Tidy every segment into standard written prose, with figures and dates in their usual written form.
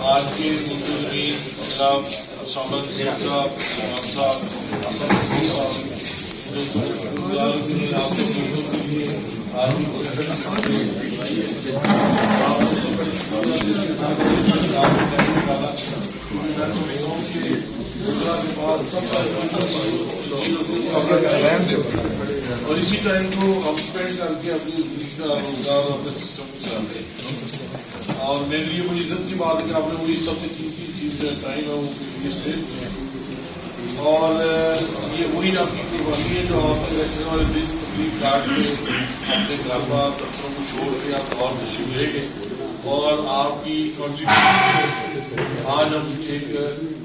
آج کے ملتظمین جناب سامد صاحب، امام صاحب، آپ کے اور اسی ٹائم کو ہم اسپینڈ کر کے اپنی زندگی کا روزگار اور اپنے سسٹم کو چلاتے ہیں. اور میرے لیے بڑی عزت کی بات ہے کہ آپ نے وہی سب سے قیمتی چیز جو ٹائم ہے وہ اسپینڈ کیا. اور یہ وہی آپ کی قربانی ہے جو آپ نے الیکشن والے دن تکلیف کاٹ کے اپنے گھر بار دفتروں کو چھوڑ کے آپ اور تشریف لے گئے. اور آپ کی کنٹریبیوشن آج ہم ایک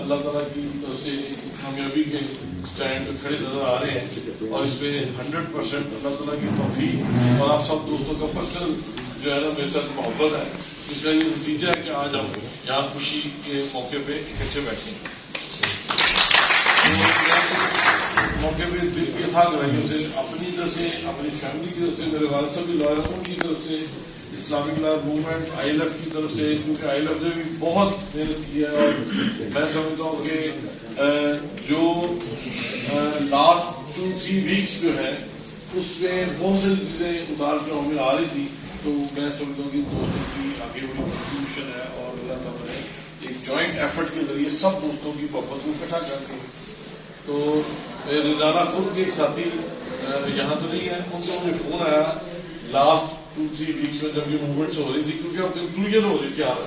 اللہ تعالیٰ کی طرف سے کامیابی کے اسٹینڈ پہ کھڑے نظر آ رہے ہیں. اور اس میں 100% اللہ تعالیٰ کی توفیق اور آپ سب دوستوں کا پرسنل جو ہے نا میرے ساتھ محبت ہے. اس کا یہ نتیجہ ہے کہ آج ہم یہاں خوشی کے موقع پہ اکٹھے بیٹھے ہیں. موقع پہ دل یہ تھا کہ سے اپنی طرف سے اپنی فیملی کی طرف سے میرے والد صاحب بھی لائر ان کی طرف سے اسلامک لا موومنٹ ILF کی طرف سے کیونکہ ILF نے بھی بہت محنت کی ہے. اور میں سمجھتا ہوں کہ جو لاسٹ 2-3 ویکس جو ہے اس میں بہت ساری چیزیں اتار کے ہمیں آ رہی تھی. تو میں سمجھتا ہوں کہ دوستوں کی آگے بڑی کنٹریبیوشن ہے اور اللہ تعالیٰ نے ایک جوائنٹ ایفرٹ کے ذریعے سب دوستوں کی محبت کو اکٹھا کر کے. تو روزانہ خود کے ایک ساتھی یہاں تو نہیں ہے, ان کا مجھے فون آیا لاسٹ 2-3 ویکس میں جب یہ موومنٹس ہو رہی تھی کیونکہ اب کنکلوژن ہو رہی تھی آپ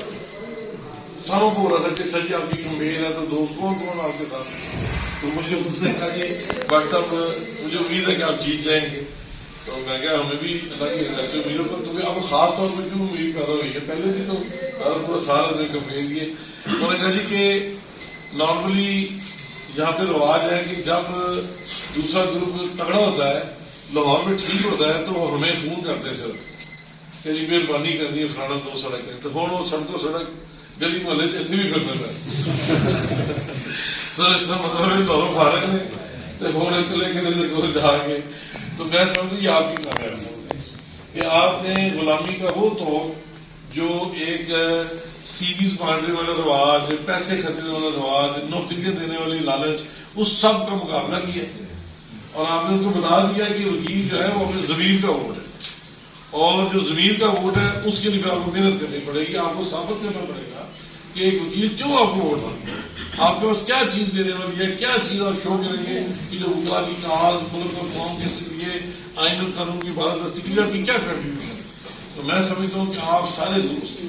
ساروں کو ہو رہا تھا کہ سر جی آپ کی کمپین ہے تو دوست کون آپ کے ساتھ. تو مجھے اس نے کہا کہ ڈاکٹر صاحب مجھے امید ہے کہ آپ جیت جائیں گے. تو میں کہا ہمیں بھی اللہ کی ایسے امیدوں پر تمہیں اب خاص طور پہ کیوں امید پیدا ہوئی ہے. پہلے بھی تو پورا سال ہم نے کمپین کیے. انہوں نے کہا جی کہ نارملی یہاں پہ رواج ہے کہ جب دوسرا گروپ تگڑا ہوتا ہے لاہور میں ٹھیک ہوتا ہے تو وہ ہمیں فون کرتے ہیں سر کہ جی مہربانی کرنی ہے فلانا 2 سڑکیں. تو ہوں وہ سڑکوں سڑک گلی محلے اتنی بھی کرتے ہیں سر اس کا مطلب ہے دونوں فارغ نے تو فون لے کے جا کے. تو میں سمجھوں یہ آپ کی کامیابی کہ آپ نے غلامی کا وہ تو جو ایک سیویز بانٹنے والا رواج, پیسے خریدنے والا رواج, نوکریاں دینے والی لالچ, اس سب کا مقابلہ کیا. اور آپ نے ان کو بتا دیا کہ وکیل جو ہے وہ اپنے ضمیر کا ووٹ ہے اور جو ضمیر کا ووٹ ہے اس کے لیے آپ کو محنت کرنی پڑے گی. آپ کو ثابت کرنا پڑے گا کہ ایک وکیل کیوں آپ کو ووٹ دیتا ہے, آپ کے پاس کیا چیز دینے والی ہے, کیا چیز آپ شو کریں گے کہ جو وکلا کی کاز ملک اور قوم کے لیے آئین القانون کی بالادستی کے لیے آپ کی کیا کنٹریبیوشن ہے. تو میں سمجھتا ہوں کہ آپ سارے دوست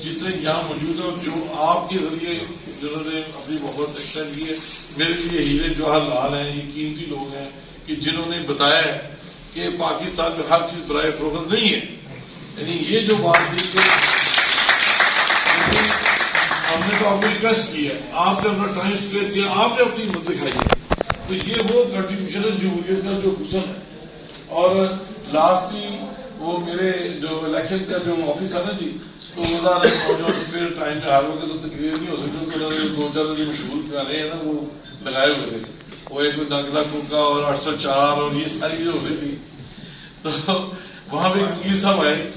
جتنے یہاں موجود ہیں جو آپ کے ذریعے جنہوں نے اپنی محبت ایکسٹینڈ کی ہے, میرے لیے ہیرے جواہر لال ہیں, یہ قیمتی لوگ ہیں کہ جنہوں نے بتایا ہے کہ پاکستان میں ہر چیز برائے فروخت نہیں ہے. یعنی یہ جو بات تھی کہ ہم نے تو آپ کو ریکویسٹ کی ہے, آپ نے اپنا ٹائم اسپینڈ کیا, آپ نے اپنی ہمت دکھائی ہے. تو یہ وہ کنٹریبیوشن ہے جمہوریت کا جو حسن ہے. اور لاسٹ کی وہ میرے جو الیکشن کا جو آفس ہے نا جی, تو پھر ٹائم میں ہاروں کے تو تقریر نہیں ہو سکتی. تو انہوں نے 2-4 جو مشہور گانے ہیں نا وہ لگائے ہوئے تھے, وہ ایک نگزا کوکا اور 804 اور یہ ساری چیزیں ہو رہی تھی. تو وہاں پہ وکیل صاحب آئے,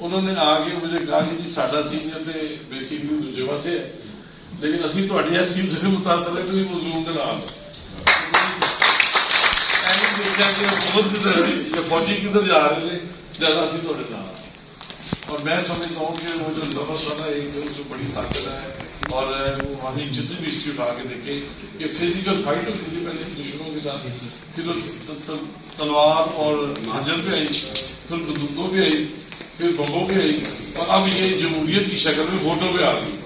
انہوں نے آ کے مجھے کہا کہ جی ساڈا سینئر تو بیسیکلی دوجے پاسے ہے لیکن اسی تھوڑی اس چیز سے متاثر ہے کہ مظلوم کے نام دیکھا کہ خود کدھر یا فوجی کدھر جا رہے تھے زیادہ اسی تھوڑے نام. اور میں سمجھتا ہوں کہ وہ جو لفظ تھا نا ایک دن سے بڑی طاقت ہے. اور ہمیں جتنی بھی ہسٹری اٹھا کے دیکھے کہ فزیکل فائٹ ہوتی تھی پہلے دشمنوں کے ساتھ, پھر تلوار اور جھنجر پہ آئی, پھر بندوقوں پہ آئی, پھر بمبوں پہ آئی, اور اب یہ جمہوریت کی شکل میں ووٹوں پہ آ گئی.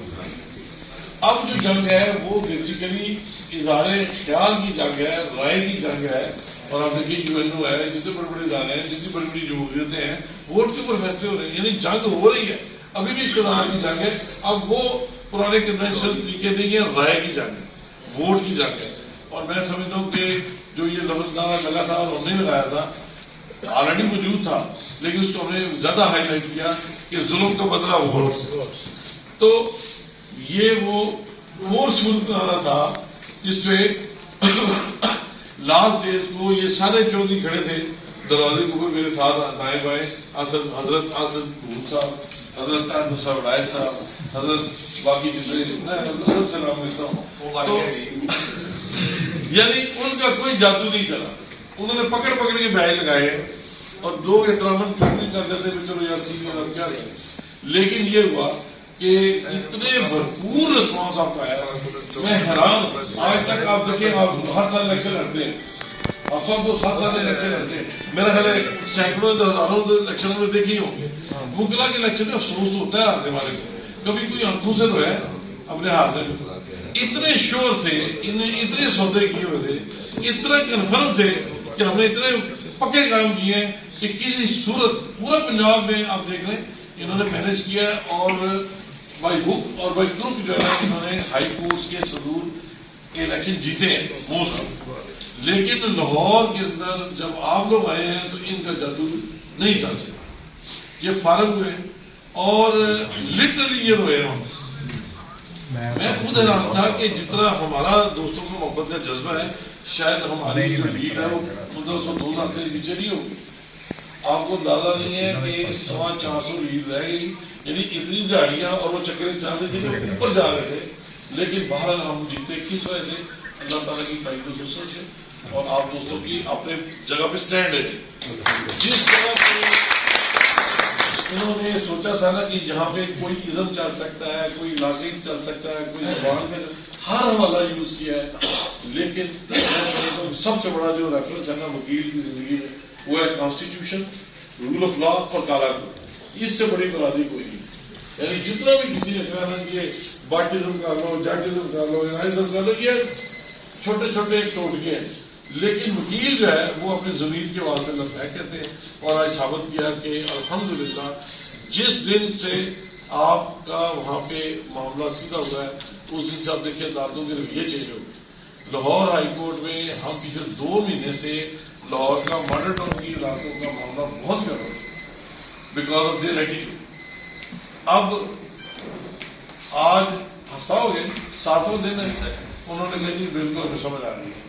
اب جو جنگ ہے وہ بیسیکلی اظہار خیال کی جنگ ہے, رائے کی جنگ ہے. اور آپ دیکھیے UNO ہے, جتنے بڑے بڑے ادارے ہیں, جتنی بڑی بڑی جمہوریتیں ہیں, ووٹ کے اوپر فیصلے ہو رہے ہیں. یعنی جنگ ہو رہی ہے, ابھی بھی اقتدار کی جنگ ہے. اب وہ پرانے کنونشنل طریقے نہیں ہے, رائے کی جنگ ہے, ووٹ کی جنگ ہے. اور میں سمجھتا ہوں کہ جو یہ لفظ نامہ لگا تھا اور ہم نے لگایا تھا آلریڈی موجود تھا, لیکن اس کو ہم نے زیادہ ہائی لائٹ کیا کہ ظلم کا بدلہ ووٹ سے. تو یہ وہ فورسفل نعرہ تھا جس پہ لاسٹ ڈیز کو یہ سارے چودھری کھڑے تھے دروازے کے اوپر میرے ساتھ دائیں بائیں حضرت آصد صاحب، حضرت طاہر صاحب رائے صاحب، حضرت باقی چیزیں حضرت سے نام لیتا ہوں. یعنی ان کا کوئی جادو نہیں چلا. انہوں نے پکڑ کے بیگ لگائے اور لوگ احترام چھٹنی کر دیتے تھے چلو یار سیدھی اور کیا کریں. لیکن یہ ہوا کہ اتنے بھرپور رسپانس آپ کا آیا، میں حیران ہوں. آج تک آپ دیکھیں، آپ ہر سال الیکشن لڑتے ہیں، آپ سب کو 7 سال الیکشن لڑتے ہیں. میرا خیال ہے سینکڑوں ہزاروں الیکشنوں میں دیکھی ہوں گے. وکلا کے الیکشن میں افسوس ہوتا ہے ہارنے والے کو، کبھی کوئی آنکھوں سے تو ہے اپنے ہاتھ میں. اتنے شور تھے، اتنے سودے کیے ہوئے تھے، اتنا کنفرم تھے کہ ہم نے اتنے پکے کام کیے ہیں کہ کسی صورت پورا پنجاب میں آپ دیکھ رہے ہیں انہوں نے مینج کیا. اور بائی ہک اور بائی کروک جو ہے انہوں نے ہائی کورٹس کے صدور کے الیکشن جیتے ہیں موسٹ. لیکن لاہور کے اندر جب آپ لوگ آئے ہیں تو ان کا جادو نہیں چل سکا. یہ فارغ ہوئے اور لٹرلی یہ روئے ہم. میں خود حیران تھا کہ جتنا ہمارا دوستوں کو محبت کا جذبہ ہے، شاید ہماری جو لیڈ ہے وہ 1500-2 لاکھ سے نیچے نہیں ہوگی. آپ کو اندازہ نہیں ہے کہ 450 لیڈ رہ گئی. یعنی اتنی دہاڑیاں اور وہ چکرے چل رہے تھے کہ اوپر جا رہے تھے. لیکن بہرحال ہم جیتے کس وجہ سے؟ اللہ تعالیٰ کی تائید و نصرت سے اور آپ دوستوں کی اپنے جگہ پہ سٹینڈ ہے. جس جگہ پہ انہوں نے سوچا تھا نا کہ جہاں پہ کوئی ازم چل سکتا ہے، کوئی علاقے چل سکتا ہے، کوئی زبان کا ہر حوالہ یوز کیا ہے. لیکن میں سمجھتا ہوں سب سے بڑا جو ریفرنس ہے نا وکیل کی زندگی میں وہ ہے کانسٹیٹیوشن، رول آف لا اور کالا کوڈ. اس سے بڑی برادری کوئی نہیں. یعنی جتنا بھی کسی نے کہا نا کہ باٹزم کر لو، جاٹزم کر لو، ازم کر لو، یہ چھوٹے چھوٹے ٹوٹکے ہیں. لیکن وکیل جو ہے وہ اپنے ضمیر کے آواز میں لبیک کہتے ہیں. اور آج ثابت کیا کہ الحمدللہ جس دن سے آپ کا وہاں پہ معاملہ سیدھا ہوا ہے اس دن سے آپ دیکھیں عدالتوں کے رویے چینج ہو گئے. لاہور ہائی کورٹ میں ہم پچھلے 2 مہینے سے لاہور کا ماڈل ٹاؤن کی عدالتوں کا معاملہ بہت گرم ہے بیکاز آف دیئر ایٹیٹیوڈ. اب آج ہفتہ ہو گئے، 7واں دن ہے، انہوں نے کہا جی بالکل ہمیں سمجھ آ رہی ہے.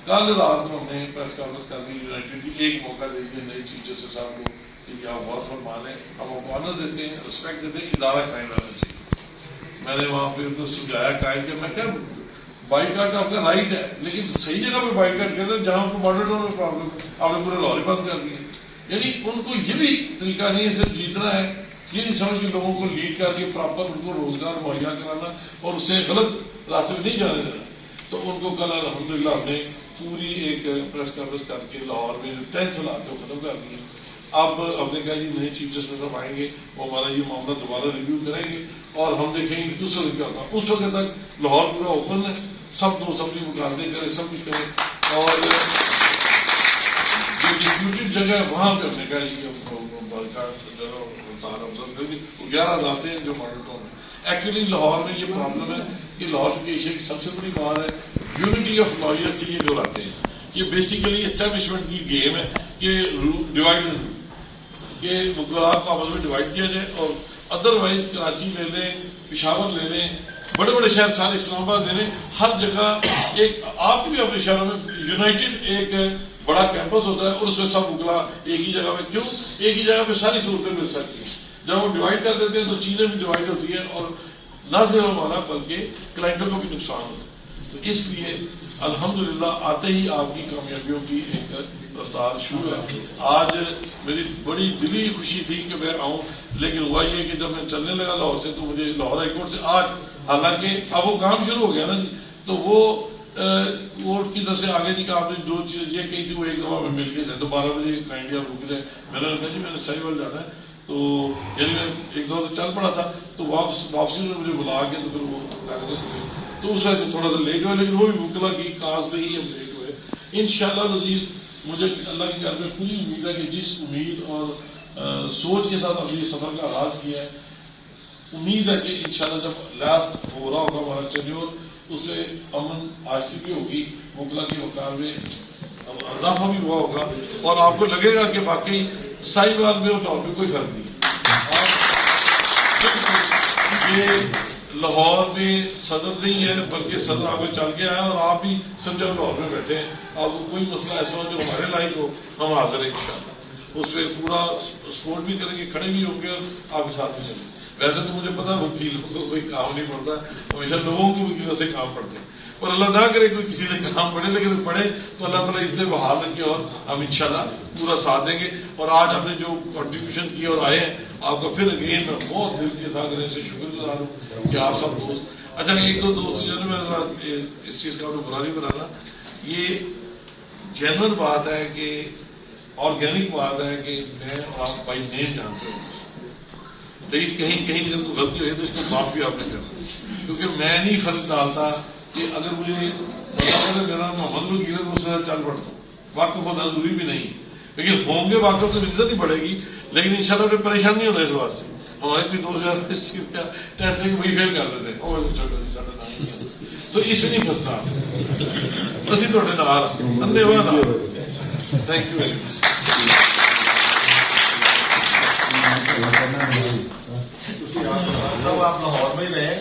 کل رات کو ہم نے پریس کانفرنس کر دی، یونائٹیڈ کی ایک موقع دے دیا نئی چیف جسٹس صاحب کو کہ آپ غور فرمان ہیں، ہم آپ کو آنر دیتے ہیں، رسپیکٹ دیتے ہیں، ادارہ قائم رہنا چاہیے. میں نے وہاں پہ ان کو سمجھایا قائم کہ میں کیا بائی کاٹ آپ کا رائٹ ہے، لیکن صحیح جگہ پہ بائی کاٹ کرتے ہیں جہاں آپ کو ماڈل ٹاؤن میں پرابلم آپ نے پورے لاہور بند کر دیے. یعنی ان کو یہ بھی طریقہ نہیں ہے صرف جیتنا ہے، یہ نہیں سمجھ کے لوگوں کو لیڈ کر کے پراپر ان کو روزگار مہیا کرانا اور اس سے غلط راستے میں نہیں جانے دینا. تو ان کو کل الحمدللہ ہم نے پوری ایک پریس کانفرنس کر کے لاہور میں 10 سال کو ختم کر دیے. اب ہم نے کہا جی نئے چیف جسٹس صاحب آئیں گے، وہ ہمارا یہ معاملہ دوبارہ ریویو کریں گے اور ہم دیکھیں گے کہ اس وقت کیا ہوگا. اس وقت تک لاہور پورا اوپن ہے، سب دوست اپنی مقابلے کریں، سب کچھ کریں. اور جو ڈسپیوٹیڈ جگہ ہے وہاں پہ ہم نے کہا جی 11 آتے ہیں جو ماڈل ٹاؤن ہے. ایکچولی لاہور میں یہ پرابلم ہے کہ لاہور کی ایشیا کی سب سے بڑی بات ہے یونٹی آف لائرس سے یہ جو لاتے ہیں. یہ بیسیکلی اسٹیبلشمنٹ کی گیم ہے کہ ڈیوائڈ کہ وکلاء کو آپس میں ڈیوائڈ کیا جائے. اور ادروائز کراچی لے لیں، پشاور لے لیں، بڑے بڑے شہر سارے اسلام آباد لے لیں، ہر جگہ ایک آپ بھی اپنے شہروں میں یونائٹڈ ایک بڑا کیمپس ہوتا ہے اور اس میں سب وکلاء ایک ہی جگہ پہ. کیوں ایک ہی جگہ پہ ساری صورتیں مل سکتی ہیں. جب وہ ڈیوائڈ کر دیتے ہیں تو چیزیں بھی ڈیوائڈ ہوتی ہیں اور نہ صرف ہمارا بلکہ کلائنٹوں کو بھی نقصان ہوتا ہے. تو اس لیے الحمدللہ آتے ہی آپ کی کامیابیوں کی ایک رفتار شروع ہے. آج میری بڑی دلی خوشی تھی کہ میں آؤں، لیکن ہوا یہ کہ جب میں چلنے لگا لاہور سے تو مجھے لاہور ہائی کورٹ سے آج، حالانکہ اب وہ کام شروع ہو گیا نا جی، تو وہ کورٹ کی طرف سے آگے جی کہ آپ نے جو چیز یہ کہی تھی وہ ایک دفعہ میں مل کے جائے تو 12 بجے کائنڈلی آپ رک جائیں. میں نے کہا جی میں نے سہیوال جانا ہے، تو یعنی میں ایک دو سے چل پڑا تھا تو واپسی میں مجھے بلا کے تو پھر وہ کاغذ ہوئے تو اس وجہ سے تھوڑا سا لیٹ ہوئے، لیکن وہ بھی وکلا کی کاز پہ ہی ہم لیٹ ہوئے. انشاءاللہ عزیز مجھے اللہ کے گھر میں پوری امید ہے کہ جس امید اور سوچ کے ساتھ ہم نے یہ سفر کا آغاز کیا ہے، امید ہے کہ انشاءاللہ جب لاسٹ ہو رہا ہوگا ہمارا ٹینیور اس میں امن آہستی بھی ہوگی، وکلا کے وقار میں اضافہ بھی ہوا ہوگا اور آپ کو لگے گا کہ واقعی ساہیوال میں اور لاہور میں کوئی فرق نہیں. یہ لاہور میں صدر نہیں ہے بلکہ صدر آگے چل کے آیا اور آپ بھی سمجھو لاہور میں بیٹھے ہیں. اب کوئی مسئلہ ایسا ہو جو ہمارے لائق ہو ہم حاضر ہیں انشاءاللہ. اس پہ پورا سپورٹ بھی کریں گے, کھڑے بھی ہوں گے اور آپ کے ساتھ بھی چلیں. ویسے تو مجھے پتا وکیلوں کو کوئی کام نہیں پڑتا, ہمیشہ لوگوں کو وکیلوں سے کام پڑتے ہیں, اور اللہ نہ کرے کوئی کسی سے کام پڑے, لیکن پڑھے تو اللہ تعالیٰ اس لیے بحال رکھے اور ہم انشاءاللہ پورا ساتھ دیں گے. اور آج ہم نے جو کنٹریبیوشن کی اور آئے ہیں آپ کا پھر اگین میں بہت دل کی تھا کرنے سے شکر گزار ہوں کہ آپ سب دوست. اچھا ایک دو دوست جو ہے میں ذرا اس چیز کا آپ کو برا نہیں بنانا, یہ جنرل بات ہے کہ آرگینک بات ہے کہ میں اور آپ بائی نیم جانتے ہوں, لیکن کہیں کہیں اگر کوئی غلطی ہوئی تو اس کو معاف بھی آپ نے کرنا, کیونکہ میں نہیں فرق ڈالتا کہ اگر مجھے پتا ہے میرا محمد وکیل ہے تو اس طرح چل پڑتا ہوں. واقف ہونا ضروری بھی نہیں, لیکن ہوں گے واقف تو عزت ہی بڑھے گی. لیکن ان شاء اللہ پھر پریشان نہیں ہونا اس بات سے. ہمارے کوئی دوست اس چیز کا ٹیسٹ لے کے وہی فیل کر دیتے ہیں, تو اس میں نہیں پھنسنا. اسی تھوڑے نال دھنیواد. Thank you very much. آپ لاہور میں ہی رہے